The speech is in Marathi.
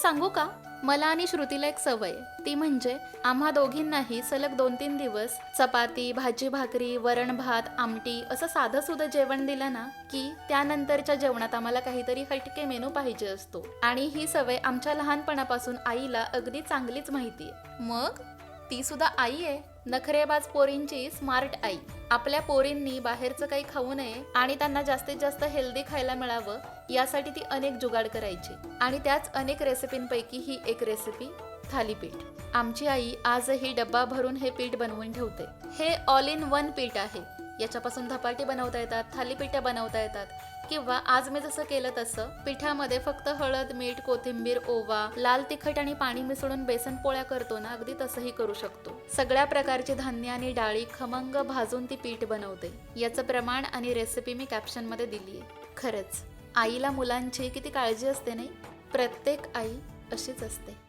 सांगू का? मला आणि श्रुतीला एक सवय ती म्हणजे आम्हा दोघींनाही सलग 2-3 दिवस चपाती, भाजी, भाकरी, वरण भात, आमटी असं साधं सुधं जेवण दिलं ना की त्यानंतरच्या जेवणात आम्हाला काहीतरी हटके मेनू पाहिजे असतो. आणि ही सवय आमच्या लहानपणापासून आईला अगदी चांगलीच माहिती आहे. मग ती सुद्धा आई आहे, नखरेबाज पोरींची स्मार्ट आई. आपल्या पोरींनी बाहेरचं काही खाऊ नये आणि त्यांना जास्तीत जास्त हेल्दी खायला मिळावं यासाठी ती अनेक जुगाड करायची. आणि त्याच अनेक रेसिपींपैकी ही एक रेसिपी थालीपीठ. आमची आई आजही डब्बा भरून हे पीठ बनवून ठेवते. हे ऑल इन वन पीठ आहे. याच्यापासून धपाटे बनवता येतात, थालीपीठं बनवता येतात, किंवा आज मी जसं केलं तसं पिठामध्ये फक्त हळद, मीठ, कोथिंबीर, ओवा, लाल तिखट आणि पाणी मिसळून बेसन पोळ्या करतो ना, अगदी तसंही करू शकतो. सगळ्या प्रकारची धान्य आणि डाळी खमंग भाजून ती पीठ बनवते. याचं प्रमाण आणि रेसिपी मी कॅप्शनमध्ये दिली आहे. खरंच आईला मुलांची किती काळजी असते नाही? प्रत्येक आई अशीच असते.